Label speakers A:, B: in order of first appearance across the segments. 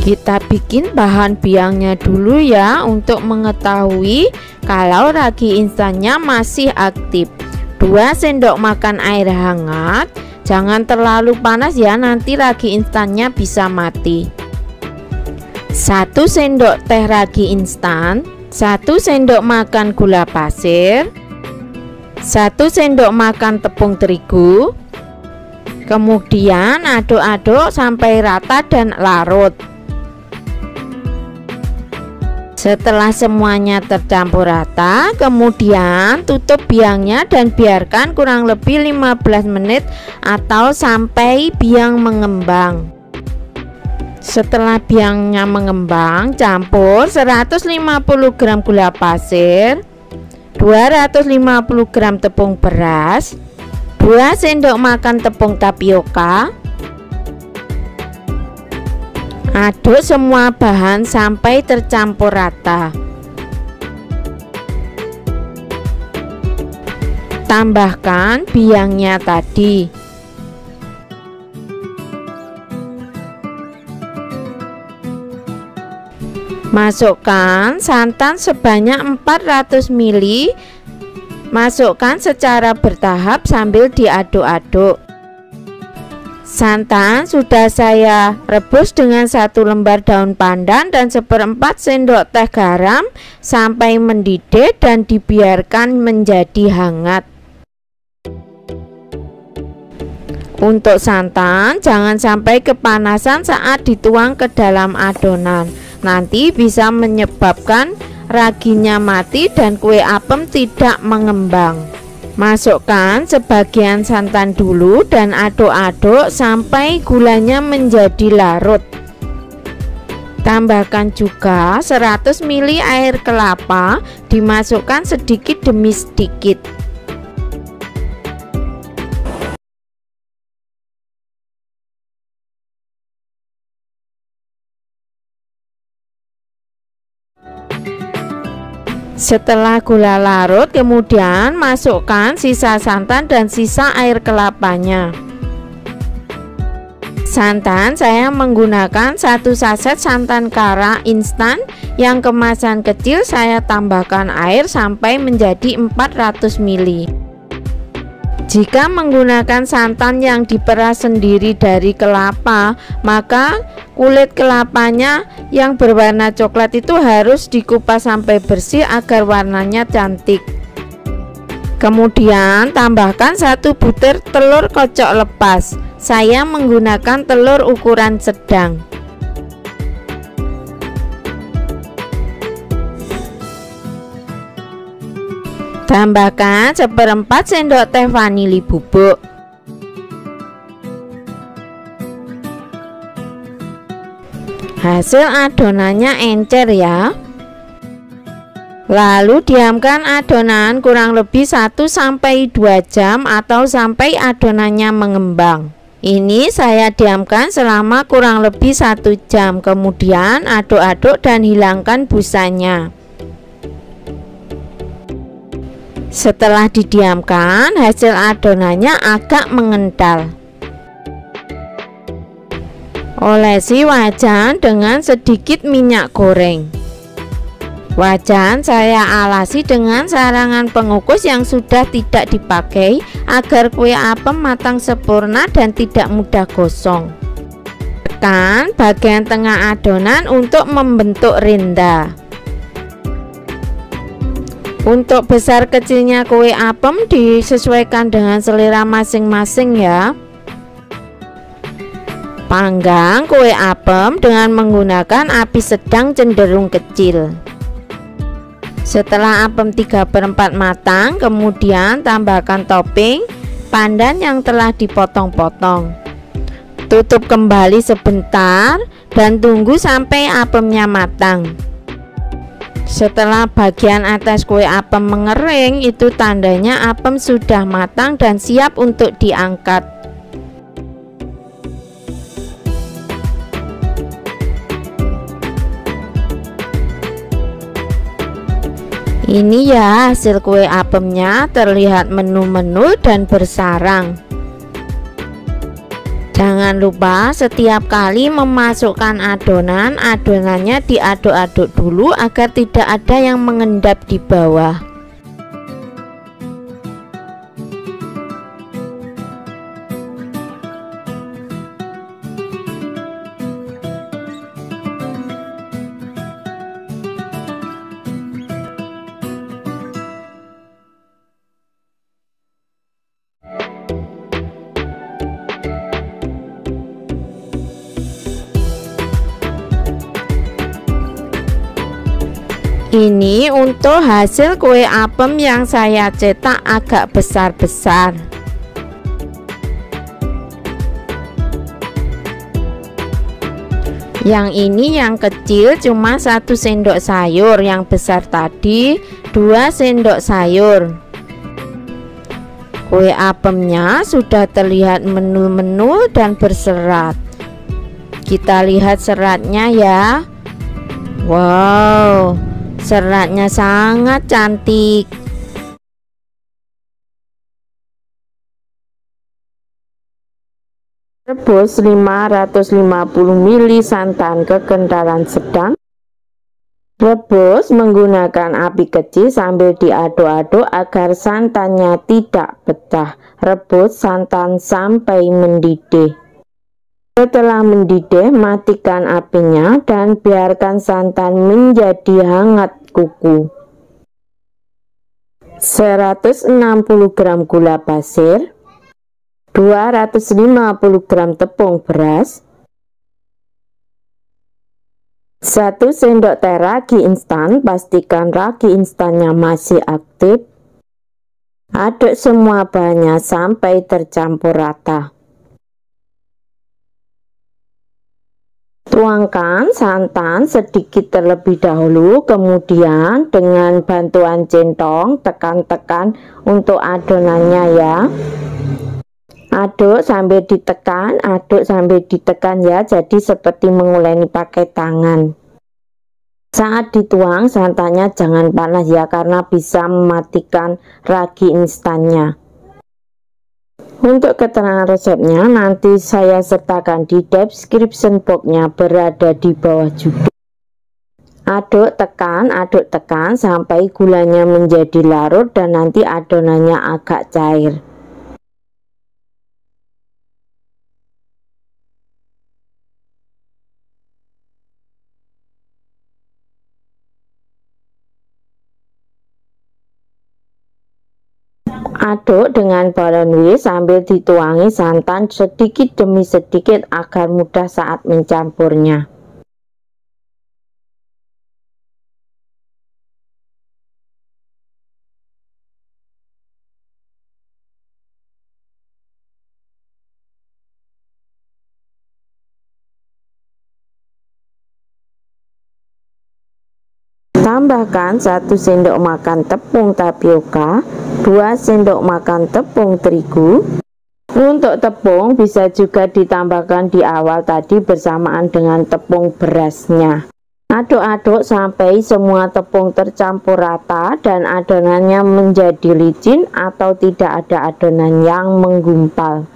A: Kita bikin bahan biangnya dulu ya, untuk mengetahui kalau ragi instannya masih aktif. 2 sendok makan air hangat, jangan terlalu panas ya, nanti ragi instannya bisa mati. 1 sendok teh ragi instan, 1 sendok makan gula pasir, 1 sendok makan tepung terigu. Kemudian aduk-aduk sampai rata dan larut. Setelah semuanya tercampur rata, kemudian tutup biangnya dan biarkan kurang lebih 15 menit atau sampai biang mengembang. Setelah biangnya mengembang, campur 150 gram gula pasir, 250 gram tepung beras, 2 sendok makan tepung tapioka. Aduk semua bahan sampai tercampur rata. Tambahkan biangnya tadi. Masukkan santan sebanyak 400 ml. Masukkan secara bertahap sambil diaduk-aduk. Santan sudah saya rebus dengan 1 lembar daun pandan dan 1/4 sendok teh garam sampai mendidih dan dibiarkan menjadi hangat. Untuk santan, jangan sampai kepanasan saat dituang ke dalam adonan, nanti bisa menyebabkan raginya mati dan kue apem tidak mengembang. Masukkan sebagian santan dulu dan aduk-aduk sampai gulanya menjadi larut. Tambahkan juga 100 ml air kelapa, dimasukkan sedikit demi sedikit. Setelah gula larut, kemudian masukkan sisa santan dan sisa air kelapanya. Santan saya menggunakan 1 saset santan kara instan yang kemasan kecil, saya tambahkan air sampai menjadi 400 ml. Jika menggunakan santan yang diperas sendiri dari kelapa, maka kulit kelapanya yang berwarna coklat itu harus dikupas sampai bersih agar warnanya cantik. Kemudian tambahkan 1 butir telur kocok lepas. Saya menggunakan telur ukuran sedang. Tambahkan 1/4 sendok teh vanili bubuk. Hasil adonannya encer ya. Lalu diamkan adonan kurang lebih 1-2 jam atau sampai adonannya mengembang. Ini saya diamkan selama kurang lebih 1 jam. Kemudian aduk-aduk dan hilangkan busanya. Setelah didiamkan, hasil adonannya agak mengental. Olesi wajan dengan sedikit minyak goreng. Wajan saya alasi dengan sarangan pengukus yang sudah tidak dipakai agar kue apem matang sempurna dan tidak mudah gosong. Tekan bagian tengah adonan untuk membentuk rinda. Untuk besar kecilnya kue apem disesuaikan dengan selera masing-masing ya. Panggang kue apem dengan menggunakan api sedang cenderung kecil. Setelah apem 3/4 matang, kemudian tambahkan topping pandan yang telah dipotong-potong. Tutup kembali sebentar dan tunggu sampai apemnya matang. Setelah bagian atas kue apem mengering, itu tandanya apem sudah matang dan siap untuk diangkat. Ini ya hasil kue apemnya, terlihat menu-menu dan bersarang. Jangan lupa setiap kali memasukkan adonan, adonannya diaduk-aduk dulu agar tidak ada yang mengendap di bawah. Ini untuk hasil kue apem yang saya cetak agak besar-besar. Yang ini yang kecil cuma 1 sendok sayur, yang besar tadi 2 sendok sayur. Kue apemnya sudah terlihat menul-menul dan berserat. Kita lihat seratnya ya. Wow, seratnya sangat cantik. Rebus 550 ml santan kekentalan sedang. Rebus menggunakan api kecil sambil diaduk-aduk agar santannya tidak pecah. Rebus santan sampai mendidih. Setelah mendidih, matikan apinya dan biarkan santan menjadi hangat kuku. 160 gram gula pasir, 250 gram tepung beras, 1 sendok teh ragi instan, pastikan ragi instannya masih aktif. Aduk semua bahannya sampai tercampur rata. Tuangkan santan sedikit terlebih dahulu, kemudian dengan bantuan centong tekan-tekan untuk adonannya ya. Aduk sambil ditekan, aduk sambil ditekan ya, jadi seperti menguleni pakai tangan. Saat dituang santannya jangan panas ya, karena bisa mematikan ragi instannya. Untuk keterangan resepnya nanti saya sertakan di description box-nya, berada di bawah judul. Aduk tekan sampai gulanya menjadi larut dan nanti adonannya agak cair. Aduk dengan balon whisk sambil dituangi santan sedikit demi sedikit agar mudah saat mencampurnya. Tambahkan 1 sendok makan tepung tapioka, 2 sendok makan tepung terigu. Untuk tepung bisa juga ditambahkan di awal tadi bersamaan dengan tepung berasnya. Aduk-aduk sampai semua tepung tercampur rata dan adonannya menjadi licin atau tidak ada adonan yang menggumpal.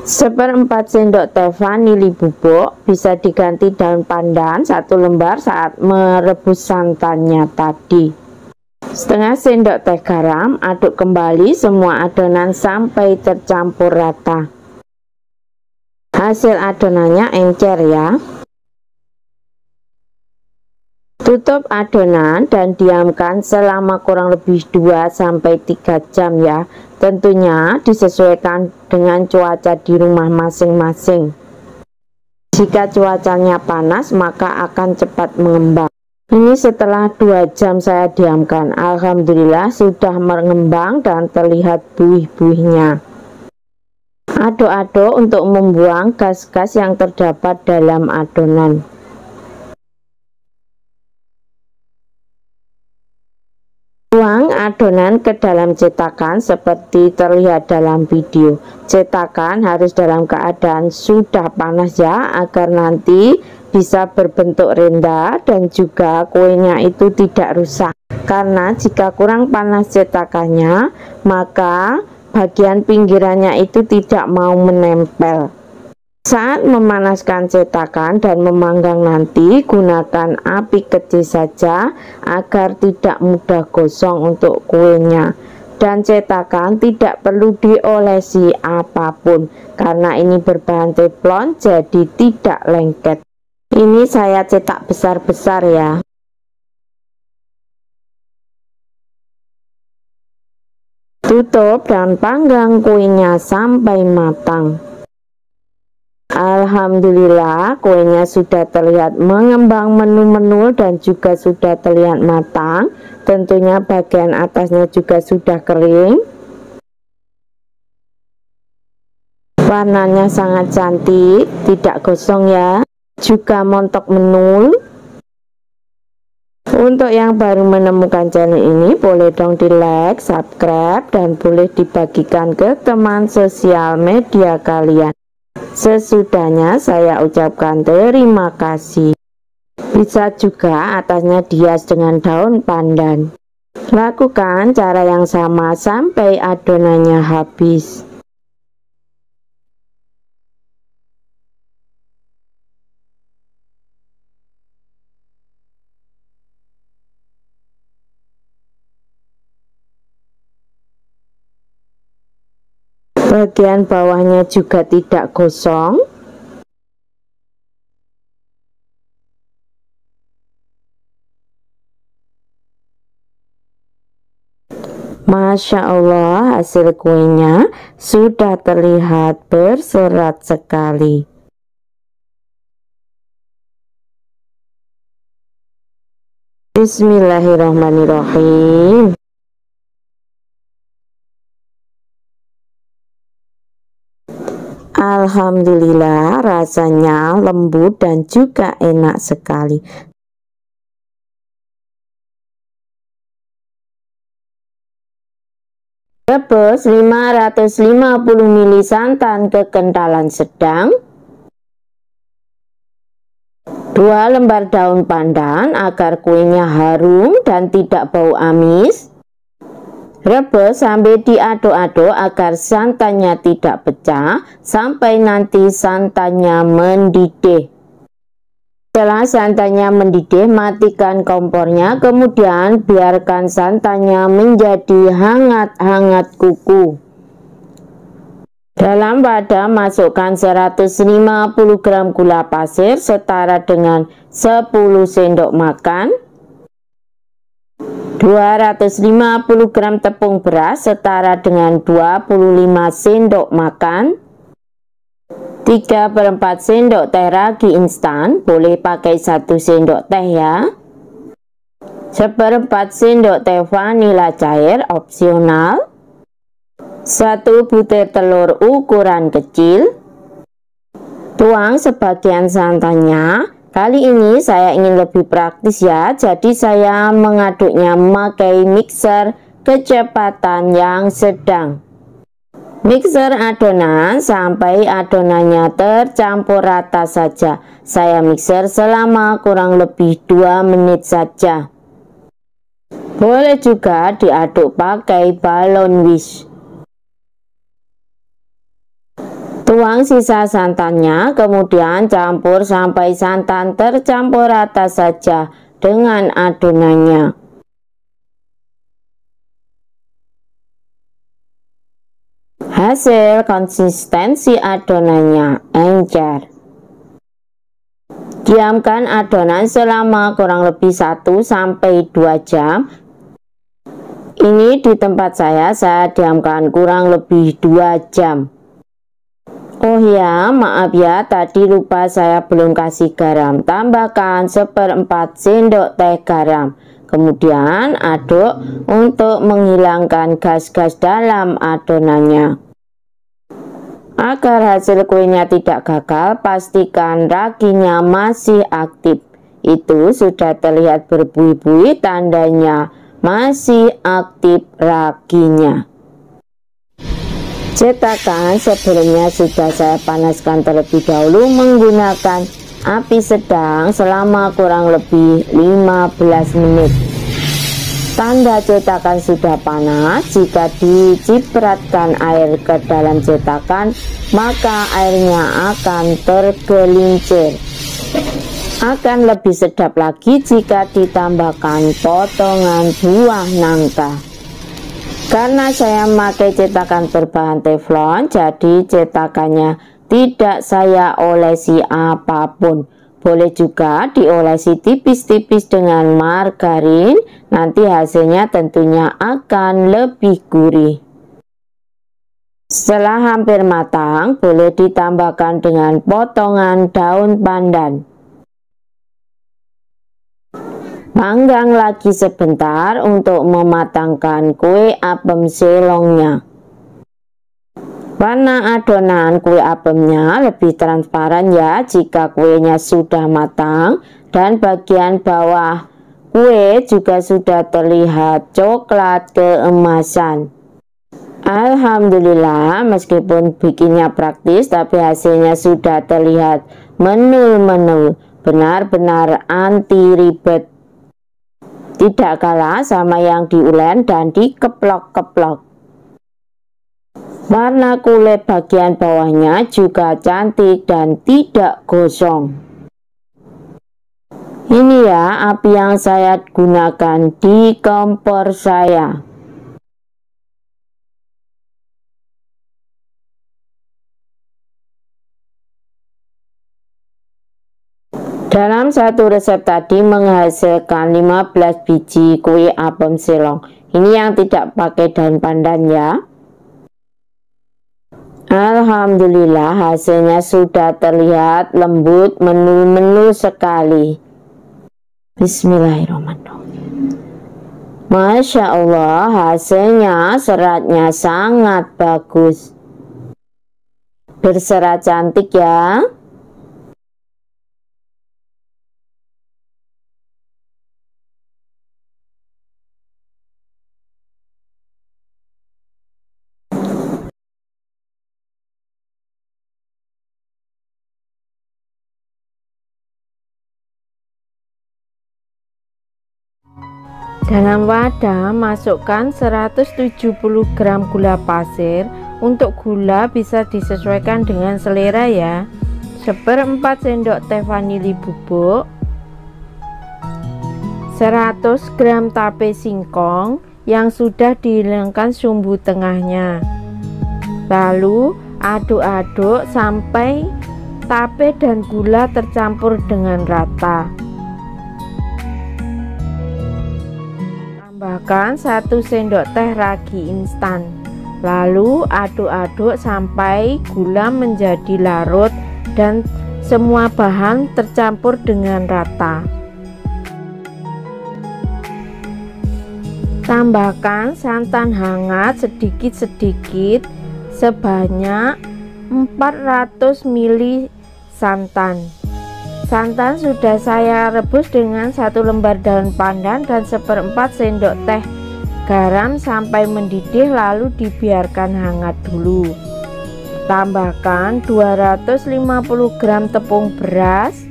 A: 1/4 sendok teh vanili bubuk, bisa diganti daun pandan 1 lembar saat merebus santannya tadi. 1/2 sendok teh garam, aduk kembali semua adonan sampai tercampur rata. Hasil adonannya encer ya. Tutup adonan dan diamkan selama kurang lebih 2-3 jam ya. Tentunya disesuaikan dengan cuaca di rumah masing-masing. Jika cuacanya panas maka akan cepat mengembang. Ini setelah 2 jam saya diamkan, alhamdulillah sudah mengembang dan terlihat buih-buihnya. Aduk-aduk untuk membuang gas-gas yang terdapat dalam adonan. Tuang adonan ke dalam cetakan seperti terlihat dalam video. Cetakan harus dalam keadaan sudah panas ya, agar nanti bisa berbentuk renda dan juga kuenya itu tidak rusak. Karena jika kurang panas cetakannya, maka bagian pinggirannya itu tidak mau menempel. Saat memanaskan cetakan dan memanggang nanti, gunakan api kecil saja agar tidak mudah gosong untuk kuenya. Dan cetakan tidak perlu diolesi apapun karena ini berbahan teflon, jadi tidak lengket. Ini saya cetak besar-besar ya. Tutup dan panggang kuenya sampai matang. Alhamdulillah, kuenya sudah terlihat mengembang menul-menul dan juga sudah terlihat matang. Tentunya bagian atasnya juga sudah kering. Warnanya sangat cantik, tidak gosong ya, juga montok menul. Untuk yang baru menemukan channel ini, boleh dong di like, subscribe, dan boleh dibagikan ke teman sosial media kalian. Sesudahnya saya ucapkan terima kasih. Bisa juga atasnya dihias dengan daun pandan. Lakukan cara yang sama sampai adonannya habis. Bagian bawahnya juga tidak gosong. Masya Allah, hasil kuenya sudah terlihat berserat sekali. Bismillahirrahmanirrahim. Alhamdulillah, rasanya lembut dan juga enak sekali. Rebus 550 ml santan kekentalan sedang, 2 lembar daun pandan agar kuenya harum dan tidak bau amis. Rebus sambil diaduk-aduk agar santannya tidak pecah sampai nanti santannya mendidih. Setelah santannya mendidih, matikan kompornya, kemudian biarkan santannya menjadi hangat-hangat kuku. Dalam wadah masukkan 150 gram gula pasir setara dengan 10 sendok makan, 250 gram tepung beras setara dengan 25 sendok makan, 3/4 sendok teh ragi instan, boleh pakai 1 sendok teh ya, 1/4 sendok teh vanila cair opsional, 1 butir telur ukuran kecil. Tuang sebagian santannya. Kali ini saya ingin lebih praktis ya, jadi saya mengaduknya memakai mixer kecepatan yang sedang. Mixer adonan sampai adonannya tercampur rata saja. Saya mixer selama kurang lebih 2 menit saja. Boleh juga diaduk pakai balon whisk. Tuang sisa santannya, kemudian campur sampai santan tercampur rata saja dengan adonannya. Hasil konsistensi adonannya encer. Diamkan adonan selama kurang lebih 1-2 jam. Ini di tempat saya diamkan kurang lebih 2 jam. Oh ya, maaf ya, tadi lupa saya belum kasih garam. Tambahkan 1/4 sendok teh garam. Kemudian aduk untuk menghilangkan gas-gas dalam adonannya. Agar hasil kuenya tidak gagal, pastikan raginya masih aktif. Itu sudah terlihat berbuih-buih, tandanya masih aktif raginya. Cetakan sebelumnya sudah saya panaskan terlebih dahulu menggunakan api sedang selama kurang lebih 15 menit. Tanda cetakan sudah panas. Jika dicipratkan air ke dalam cetakan, maka airnya akan tergelincir. Akan lebih sedap lagi jika ditambahkan potongan buah nangka. Karena saya memakai cetakan berbahan teflon, jadi cetakannya tidak saya olesi apapun. Boleh juga diolesi tipis-tipis dengan margarin, nanti hasilnya tentunya akan lebih gurih. Setelah hampir matang, boleh ditambahkan dengan potongan daun pandan. Panggang lagi sebentar untuk mematangkan kue apem selongnya. Warna adonan kue apemnya lebih transparan ya jika kuenya sudah matang, dan bagian bawah kue juga sudah terlihat coklat keemasan. Alhamdulillah, meskipun bikinnya praktis tapi hasilnya sudah terlihat menul-menul, benar-benar anti ribet. Tidak kalah sama yang diulen dan dikeplok-keplok. Warna kulit bagian bawahnya juga cantik dan tidak gosong. Ini ya api yang saya gunakan di kompor saya. Dalam satu resep tadi menghasilkan 15 biji kue apem selong. Ini yang tidak pakai daun pandan ya. Alhamdulillah, hasilnya sudah terlihat lembut, menul-menul sekali. Bismillahirrahmanirrahim. Masya Allah, hasilnya seratnya sangat bagus. Berserat cantik ya. Dalam wadah masukkan 170 gram gula pasir. Untuk gula bisa disesuaikan dengan selera ya. 1/4 sendok teh vanili bubuk, 100 gram tape singkong yang sudah dihilangkan sumbu tengahnya. Lalu aduk-aduk sampai tape dan gula tercampur dengan rata. Tambahkan 1 sendok teh ragi instan. Lalu aduk-aduk sampai gula menjadi larut dan semua bahan tercampur dengan rata. Tambahkan santan hangat sedikit-sedikit sebanyak 400 ml santan. Santan sudah saya rebus dengan 1 lembar daun pandan dan 1/4 sendok teh garam sampai mendidih, lalu dibiarkan hangat dulu. Tambahkan 250 gram tepung beras.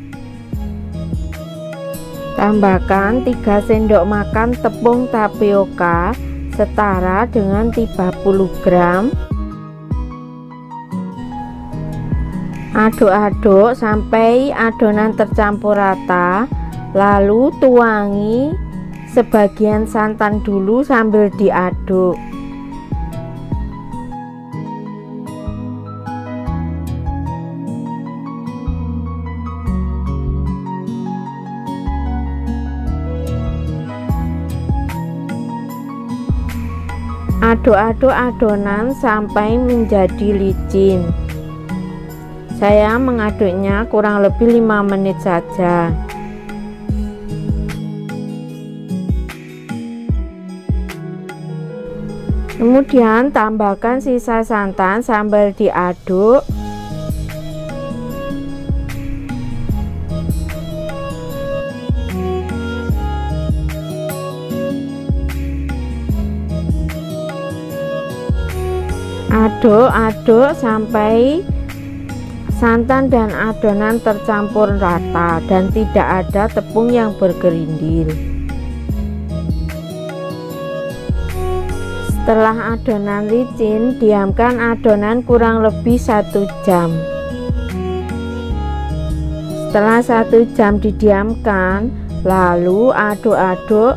A: Tambahkan 3 sendok makan tepung tapioka setara dengan 30 gram. Aduk-aduk sampai adonan tercampur rata, lalu tuangi sebagian santan dulu sambil diaduk. Aduk-aduk adonan sampai menjadi licin. Saya mengaduknya kurang lebih 5 menit saja. Kemudian tambahkan sisa santan sambil diaduk. Aduk-aduk sampai santan dan adonan tercampur rata dan tidak ada tepung yang bergerindil. Setelah adonan licin, diamkan adonan kurang lebih 1 jam. Setelah 1 jam didiamkan, lalu aduk-aduk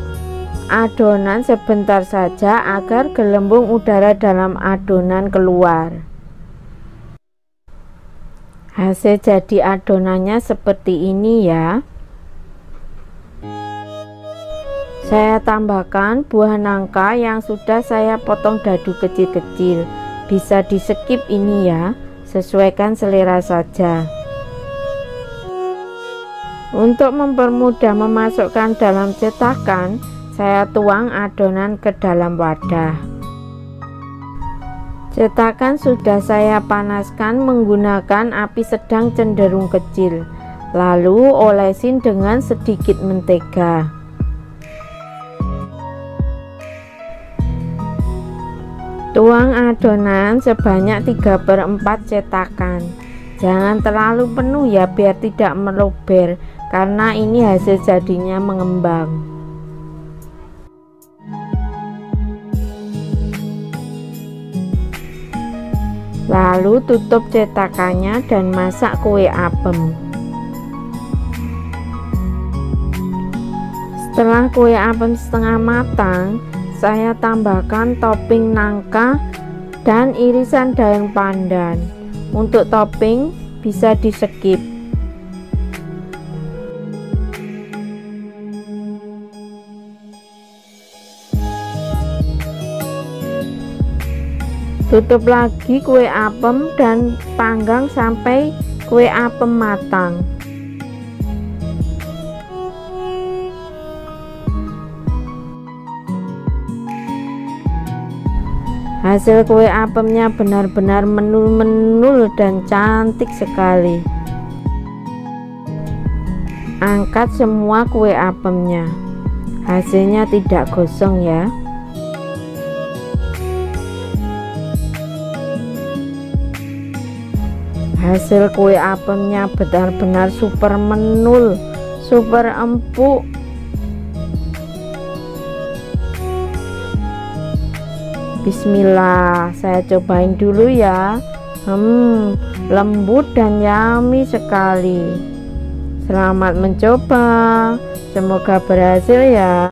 A: adonan sebentar saja agar gelembung udara dalam adonan keluar. Hasil jadi adonannya seperti ini ya. Saya tambahkan buah nangka yang sudah saya potong dadu kecil-kecil. Bisa di skip ini ya, sesuaikan selera saja. Untuk mempermudah memasukkan dalam cetakan, saya tuang adonan ke dalam wadah. Cetakan sudah saya panaskan menggunakan api sedang cenderung kecil, lalu olesin dengan sedikit mentega. Tuang adonan sebanyak 3/4 cetakan. Jangan terlalu penuh ya, biar tidak meluber, karena ini hasil jadinya mengembang. Lalu tutup cetakannya dan masak kue apem. Setelah kue apem setengah matang, saya tambahkan topping nangka dan irisan daun pandan. Untuk topping bisa di skip. Tutup lagi kue apem dan panggang sampai kue apem matang. Hasil kue apemnya benar-benar menul-menul dan cantik sekali. Angkat semua kue apemnya. Hasilnya tidak gosong ya. Hasil kue apemnya benar-benar super menul, super empuk. Bismillah, saya cobain dulu ya. Lembut dan yummy sekali. Selamat mencoba, semoga berhasil ya.